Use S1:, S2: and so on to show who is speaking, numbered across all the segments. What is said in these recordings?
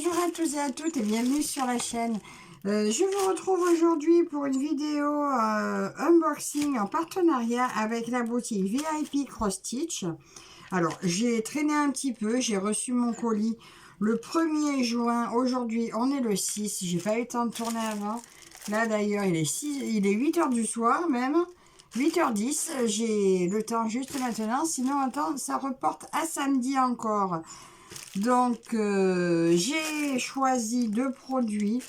S1: Bonjour à tous et à toutes et bienvenue sur la chaîne. Je vous retrouve aujourd'hui pour une vidéo unboxing en partenariat avec la boutique VIP Cross Stitch. Alors, j'ai traîné un petit peu, j'ai reçu mon colis le 1er juin. Aujourd'hui, on est le 6, j'ai pas eu le temps de tourner avant. Là d'ailleurs, il est 8 h du soir même. 8h10, j'ai le temps juste maintenant, sinon attends, ça reporte à samedi encore. Donc, j'ai choisi deux produits.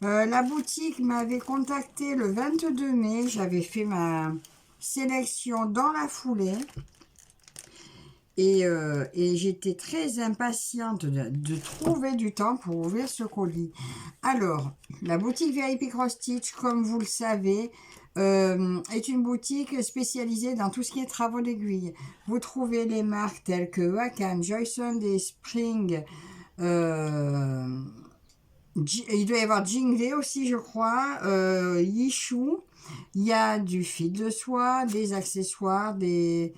S1: La boutique m'avait contacté le 22 mai. J'avais fait ma sélection dans la foulée. Et j'étais très impatiente de trouver du temps pour ouvrir ce colis. Alors, la boutique VIP Cross Stitch, comme vous le savez, est une boutique spécialisée dans tout ce qui est travaux d'aiguille. Vous trouvez les marques telles que Wacom, Joyson et Spring. Il doit y avoir Jingle aussi, je crois. Yishu. Il y a du fil de soie, des accessoires, des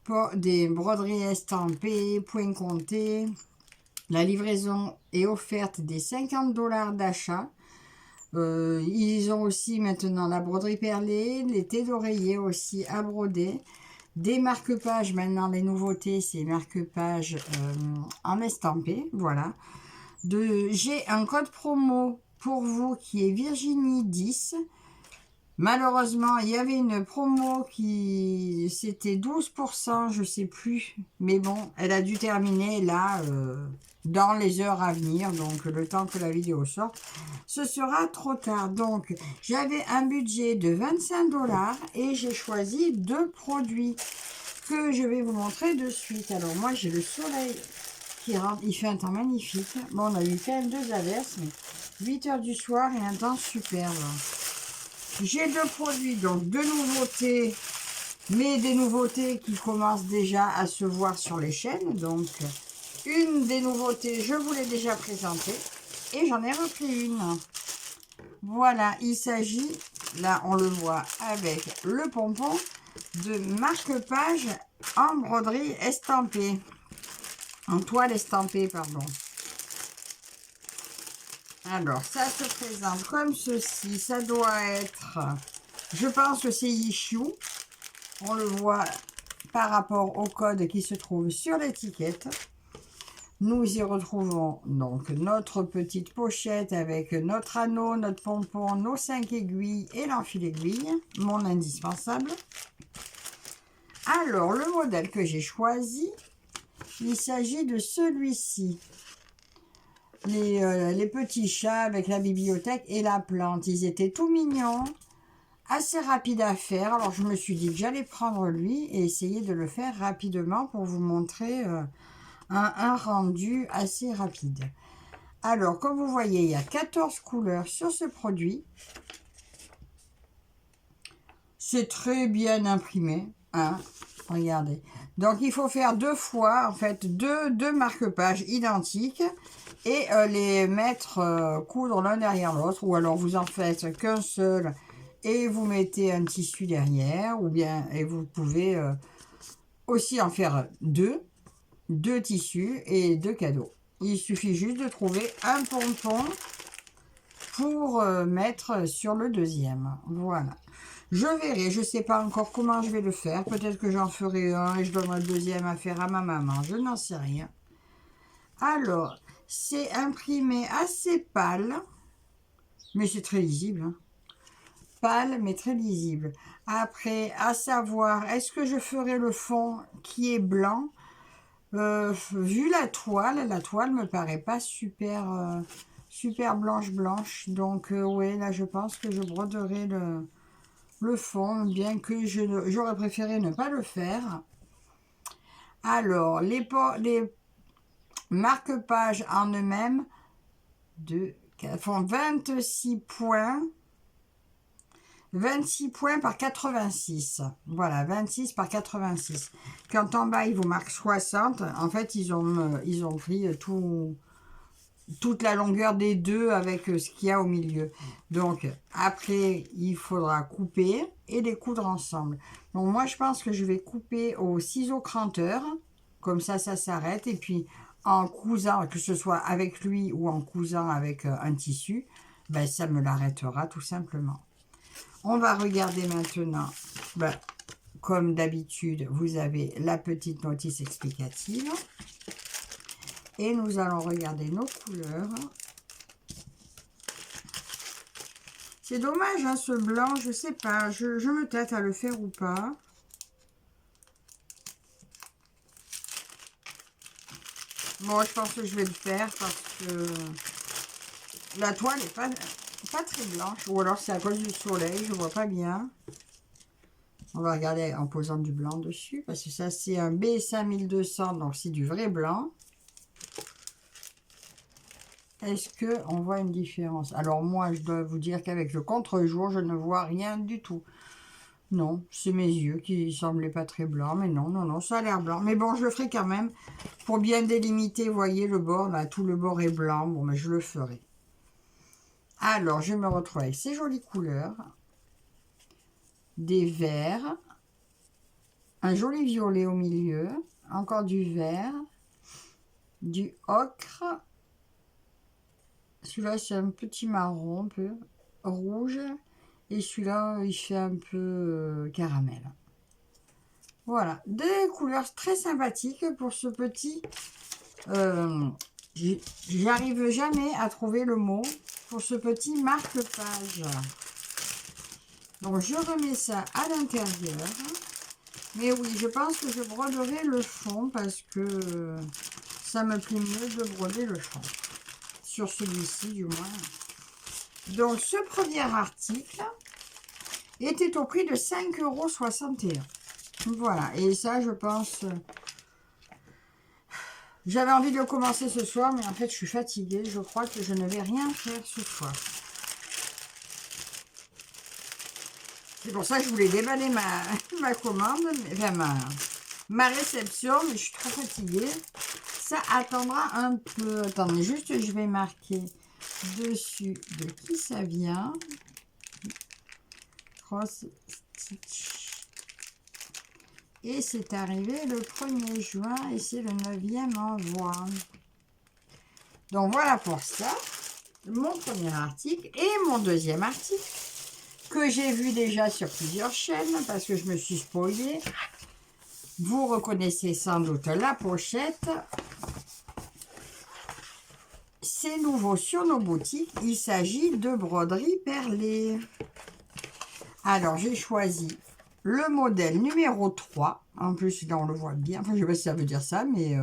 S1: broderies estampées, points comptés. La livraison est offerte des 50 $ d'achat. Ils ont aussi maintenant la broderie perlée, les thés d'oreiller aussi à broder. Des marque-pages, maintenant les nouveautés, c'est marque-pages en estampé, voilà. J'ai un code promo pour vous qui est Virginie 10. Malheureusement, il y avait une promo qui c'était 12%, je sais plus. Mais bon, elle a dû terminer là dans les heures à venir. Donc le temps que la vidéo sorte, ce sera trop tard. Donc j'avais un budget de 25 $ et j'ai choisi deux produits que je vais vous montrer de suite. Alors moi j'ai le soleil qui rentre, il fait un temps magnifique. Bon, on a eu quand même deux averses, mais 8 h du soir et un temps superbe. J'ai deux produits, donc deux nouveautés, mais des nouveautés qui commencent déjà à se voir sur les chaînes. Donc, une des nouveautés, je vous l'ai déjà présentée et j'en ai repris une. Voilà, il s'agit, là on le voit avec le pompon, de marque-page en broderie estampée, en toile estampée, pardon. Alors, ça se présente comme ceci. Ça doit être, je pense que c'est Yishu. On le voit par rapport au code qui se trouve sur l'étiquette. Nous y retrouvons donc notre petite pochette avec notre anneau, notre pompon, nos 5 aiguilles et l'enfil aiguille, mon indispensable. Alors, le modèle que j'ai choisi, il s'agit de celui-ci. Les petits chats avec la bibliothèque et la plante. Ils étaient tout mignons, assez rapides à faire. Alors je me suis dit que j'allais prendre lui et essayer de le faire rapidement pour vous montrer un rendu assez rapide. Alors comme vous voyez, il y a 14 couleurs sur ce produit. C'est très bien imprimé, hein. Regardez. Donc il faut faire deux fois, en fait, deux marque-pages identiques et les mettre coudre l'un derrière l'autre, ou alors vous en faites qu'un seul et vous mettez un tissu derrière, ou bien et vous pouvez aussi en faire deux tissus et deux cadeaux. Il suffit juste de trouver un pompon pour mettre sur le deuxième. Voilà. Je verrai, je ne sais pas encore comment je vais le faire. Peut-être que j'en ferai un et je donnerai le deuxième à faire à ma maman. Je n'en sais rien. Alors, c'est imprimé assez pâle, mais c'est très lisible. Hein. Pâle, mais très lisible. Après, à savoir, est-ce que je ferai le fond qui est blanc? Vu la toile me paraît pas super, super blanche. Donc, ouais, là, je pense que je broderai le fond, bien que j'aurais préféré ne pas le faire. Alors, les marque-pages en eux-mêmes font 26 points. 26 points par 86. Voilà, 26 par 86. Quand en bas, ils vous marquent 60, en fait, ils ont pris toute la longueur des deux avec ce qu'il y a au milieu. Donc, après, il faudra couper et les coudre ensemble. Donc, moi, je pense que je vais couper au ciseau cranteur. Comme ça s'arrête. Et puis, en cousant, que ce soit avec lui ou en cousant avec un tissu, ben, ça me l'arrêtera tout simplement. On va regarder maintenant, ben, comme d'habitude, vous avez la petite notice explicative. Et nous allons regarder nos couleurs. C'est dommage, hein, ce blanc, je sais pas, je me tâte à le faire ou pas. Bon, je pense que je vais le faire parce que la toile n'est pas très blanche. Ou alors c'est à cause du soleil, je vois pas bien. On va regarder en posant du blanc dessus. Parce que ça, c'est un BSA 1200, donc c'est du vrai blanc. Est-ce qu'on voit une différence? Alors moi, je dois vous dire qu'avec le contre-jour, je ne vois rien du tout. Non, c'est mes yeux qui semblaient pas très blancs. Mais non, non, non, ça a l'air blanc. Mais bon, je le ferai quand même. Pour bien délimiter, vous voyez, le bord, là, tout le bord est blanc. Bon, mais je le ferai. Alors, je me retrouve avec ces jolies couleurs. Des verts. Un joli violet au milieu. Encore du vert. Du ocre. Celui-là, c'est un petit marron, un peu rouge. Et celui-là, il fait un peu caramel. Voilà, des couleurs très sympathiques pour ce petit... J'arrive jamais à trouver le mot pour ce petit marque-page. Donc, je remets ça à l'intérieur. Mais oui, je pense que je broderai le fond parce que ça me plaît mieux de broder le fond. Sur celui-ci, du moins. Donc, ce premier article était au prix de 5,61 €. Voilà, et ça, je pense... J'avais envie de le commencer ce soir, mais en fait, je suis fatiguée. Je crois que je ne vais rien faire ce soir. C'est pour ça que je voulais déballer ma commande, enfin ma réception, mais je suis trop fatiguée. Ça attendra un peu. Attendez, juste, je vais marquer dessus de qui ça vient. Cross Stitch. Et c'est arrivé le 1er juin et c'est le 9e envoi. Donc voilà pour ça, mon premier article et mon deuxième article que j'ai vu déjà sur plusieurs chaînes parce que je me suis spoilée. Vous reconnaissez sans doute la pochette. C'est nouveau sur nos boutiques, il s'agit de broderie perlée. Alors j'ai choisi le modèle numéro 3. En plus, là, on le voit bien. Enfin, je ne sais pas si ça veut dire ça, mais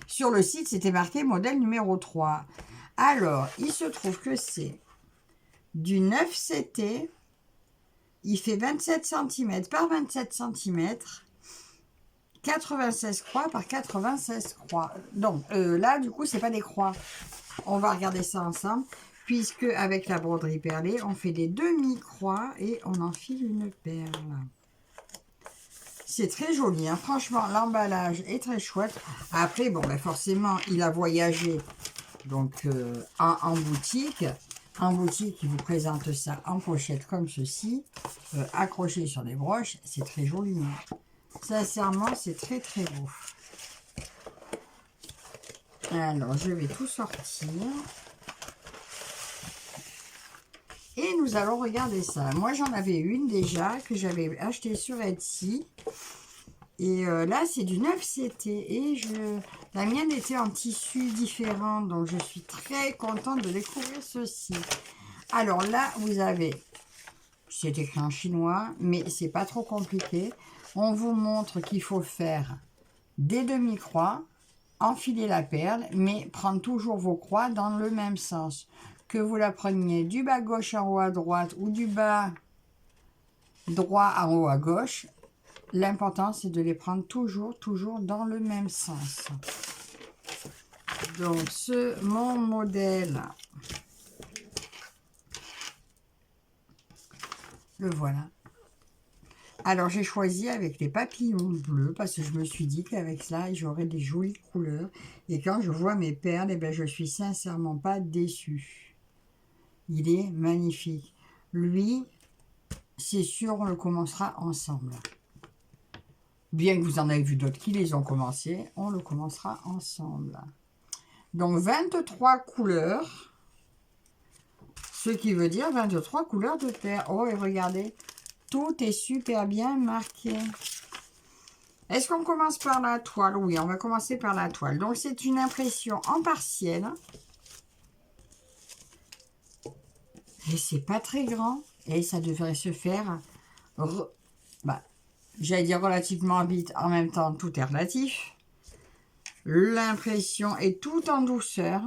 S1: sur le site, c'était marqué modèle numéro 3. Alors, il se trouve que c'est du 9 CT. Il fait 27 cm par 27 cm. 96 croix par 96 croix. Donc, là, du coup, c'est pas des croix. On va regarder ça ensemble. Puisque, avec la broderie perlée, on fait des demi-croix et on enfile une perle. C'est très joli, hein. Franchement, l'emballage est très chouette. Après, bon, ben forcément, il a voyagé donc en boutique. En boutique, il vous présente ça en pochette comme ceci, accroché sur des broches. C'est très joli, hein. Sincèrement, c'est très très beau. Alors, je vais tout sortir. Et nous allons regarder ça. Moi, j'en avais une déjà que j'avais achetée sur Etsy. Et là, c'est du 9 CT. Et la mienne était en tissu différent. Donc, je suis très contente de découvrir ceci. Alors là, vous avez... C'est écrit en chinois, mais c'est pas trop compliqué. On vous montre qu'il faut faire des demi-croix, enfiler la perle, mais prendre toujours vos croix dans le même sens. Que vous la preniez du bas gauche en haut à droite ou du bas droit en haut à gauche, l'important c'est de les prendre toujours dans le même sens. Donc mon modèle, le voilà. Alors j'ai choisi avec les papillons bleus parce que je me suis dit qu'avec ça j'aurais des jolies couleurs. Et quand je vois mes perles, eh ben, je suis sincèrement pas déçue. Il est magnifique. Lui, c'est sûr, on le commencera ensemble. Bien que vous en avez vu d'autres qui les ont commencés, on le commencera ensemble. Donc 23 couleurs, ce qui veut dire 23 couleurs de perles. Oh, et regardez, tout est super bien marqué. Est-ce qu'on commence par la toile? Oui, on va commencer par la toile. Donc c'est une impression en partiel. Et c'est pas très grand. Et ça devrait se faire, j'allais dire relativement vite. En même temps, tout est relatif. L'impression est tout en douceur.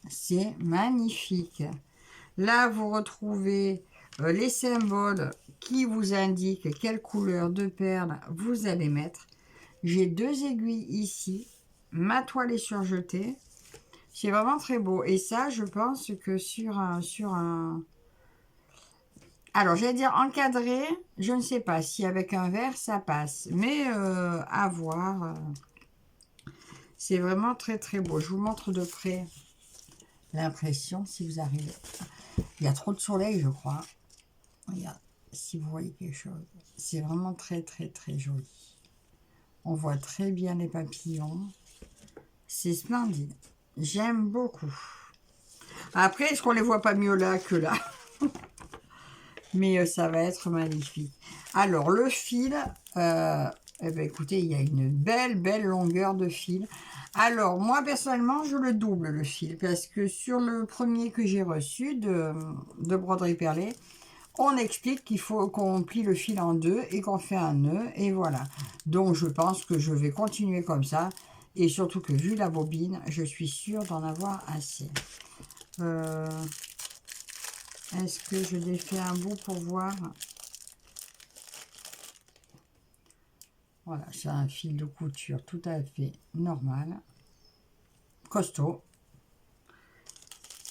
S1: C'est magnifique. Là, vous retrouvez les symboles qui vous indiquent quelle couleur de perles vous allez mettre. J'ai 2 aiguilles ici. Ma toile est surjetée. C'est vraiment très beau. Et ça, je pense que sur un... Alors, j'allais dire encadré. Je ne sais pas si avec un verre, ça passe. Mais à voir. C'est vraiment très, très beau. Je vous montre de près l'impression, si vous arrivez. Il y a trop de soleil, je crois. Regarde, si vous voyez quelque chose. C'est vraiment très, très, très joli. On voit très bien les papillons. C'est splendide. J'aime beaucoup. Après, est-ce qu'on les voit pas mieux là que là? Mais ça va être magnifique. Alors, le fil, eh ben, écoutez, il y a une belle, belle longueur de fil. Alors, moi, personnellement, je le double, le fil, parce que sur le premier que j'ai reçu de broderie perlée, on explique qu'il faut qu'on plie le fil en deux et qu'on fait un nœud, et voilà. Donc, je pense que je vais continuer comme ça, et surtout que vu la bobine, je suis sûre d'en avoir assez. Est-ce que je défais un bout pour voir? Voilà, c'est un fil de couture tout à fait normal, costaud.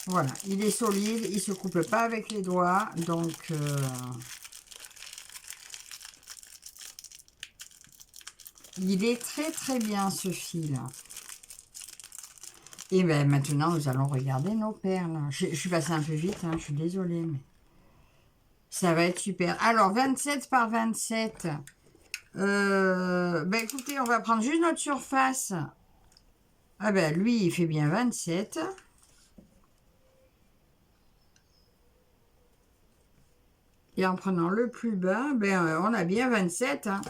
S1: Voilà, il est solide, il ne se coupe pas avec les doigts, donc il est très très bien ce fil. Et bien maintenant, nous allons regarder nos perles. Je suis passée un peu vite, hein, je suis désolée, mais ça va être super. Alors, 27 par 27. Ben écoutez, on va prendre juste notre surface. Ah ben, lui, il fait bien 27. Et en prenant le plus bas, ben, on a bien 27. Hein.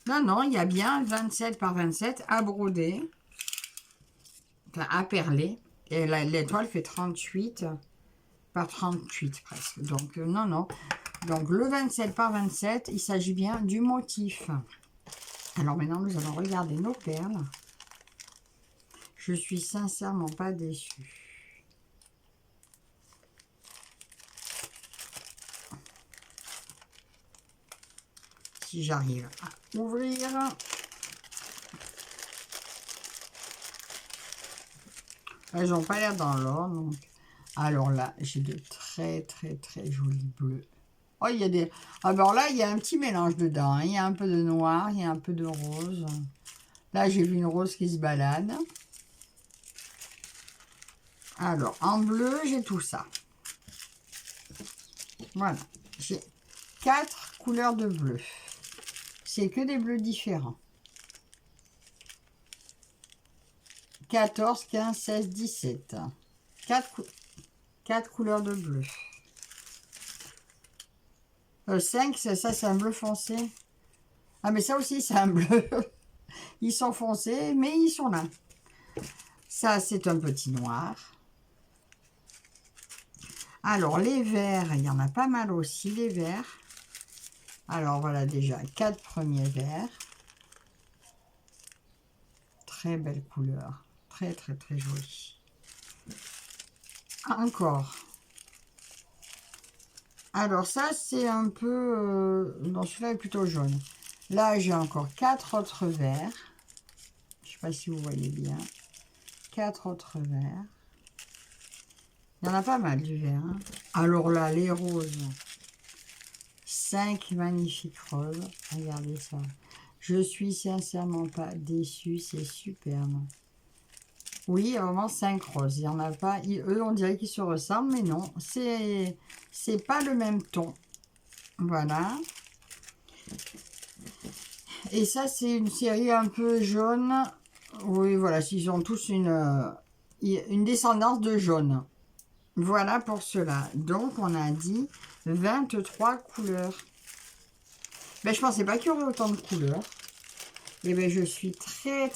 S1: Non, non, il y a bien 27 par 27 à broder. Enfin, à perler. Et l'étoile fait 38 par 38 presque. Donc, non, non. Donc, le 27 par 27, il s'agit bien du motif. Alors, maintenant, nous allons regarder nos perles. Je suis sincèrement pas déçue. Si j'arrive à ouvrir. Elles n'ont pas l'air dans l'or. Donc. Alors là, j'ai de très très très jolis bleus. Oh, il y a des... Alors là, il y a un petit mélange dedans. Hein. Il y a un peu de noir, il y a un peu de rose. Là, j'ai vu une rose qui se balade. Alors, en bleu, j'ai tout ça. Voilà. J'ai 4 couleurs de bleu. C'est que des bleus différents. 14, 15, 16, 17. 4 couleurs de bleu. 5, ça c'est un bleu foncé. Ah, mais ça aussi, c'est un bleu. Ils sont foncés, mais ils sont là. Ça, c'est un petit noir. Alors, les verts, il y en a pas mal aussi, les verts. Alors, voilà déjà 4 premiers verts. Très belle couleur. Très, très, très jolie. Encore. Alors, ça, c'est un peu... non, celui-là est plutôt jaune. Là, j'ai encore 4 autres verts. Je ne sais pas si vous voyez bien. 4 autres verts. Il y en a pas mal du vert. Hein. Alors là, les roses. 5 magnifiques roses. Regardez ça. Je suis sincèrement pas déçue. C'est superbe. Oui, il y a vraiment 5 roses. Il n'y en a pas. Eux, on dirait qu'ils se ressemblent, mais non. C'est pas le même ton. Voilà. Et ça, c'est une série un peu jaune. Oui, voilà. Ils ont tous une descendance de jaune. Voilà pour cela. Donc, on a dit 23 couleurs. Ben, je pensais pas qu'il y aurait autant de couleurs. Et ben, je suis très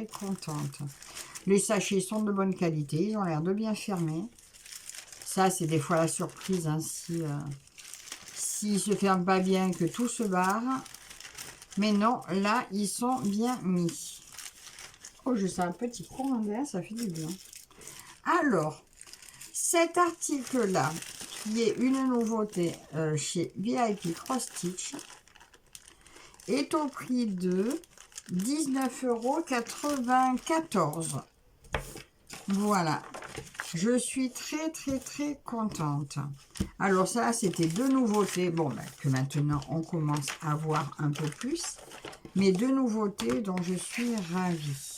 S1: contente. Les sachets sont de bonne qualité. Ils ont l'air de bien fermer. Ça, c'est des fois la surprise. Hein, s'ils se ferment pas bien, que tout se barre. Mais non, là, ils sont bien mis. Oh, je sens un petit courant d'air, ça fait du bien. Alors, cet article-là, qui est une nouveauté chez VIP Cross Stitch, est au prix de 19,94 €. Voilà. Je suis très contente. Alors ça, c'était deux nouveautés. Bon, ben, que maintenant, on commence à voir un peu plus. Mais deux nouveautés dont je suis ravie.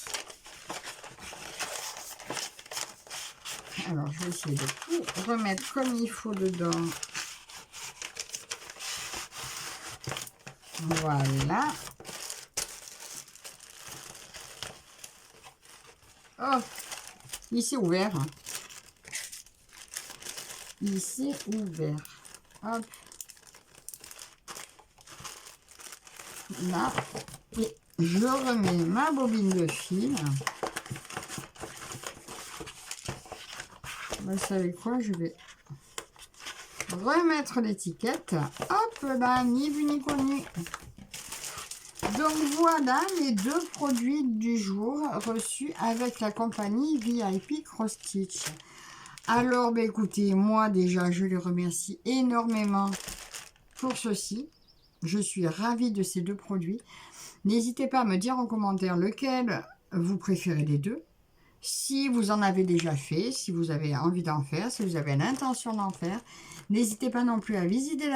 S1: Alors, je vais essayer de tout remettre comme il faut dedans. Voilà. Oh, ici ouvert. Ici ouvert. Hop. Là. Et je remets ma bobine de fil. Vous savez quoi, je vais remettre l'étiquette. Hop là, ni vu ni connu. Donc voilà les deux produits du jour reçus avec la compagnie VIP Cross Stitch. Alors, ben, écoutez, moi déjà, je les remercie énormément pour ceci. Je suis ravie de ces deux produits. N'hésitez pas à me dire en commentaire lequel vous préférez des deux. Si vous en avez déjà fait, si vous avez envie d'en faire, si vous avez l'intention d'en faire, n'hésitez pas non plus à visiter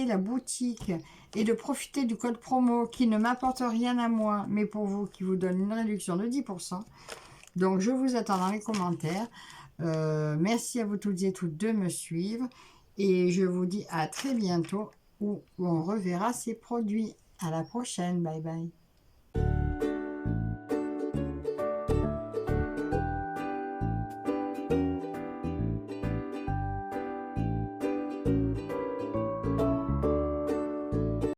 S1: la boutique et de profiter du code promo qui ne m'apporte rien à moi, mais pour vous, qui vous donne une réduction de 10%. Donc, je vous attends dans les commentaires. Merci à vous toutes et toutes de me suivre. Et je vous dis à très bientôt où on reverra ces produits. À la prochaine. Bye bye.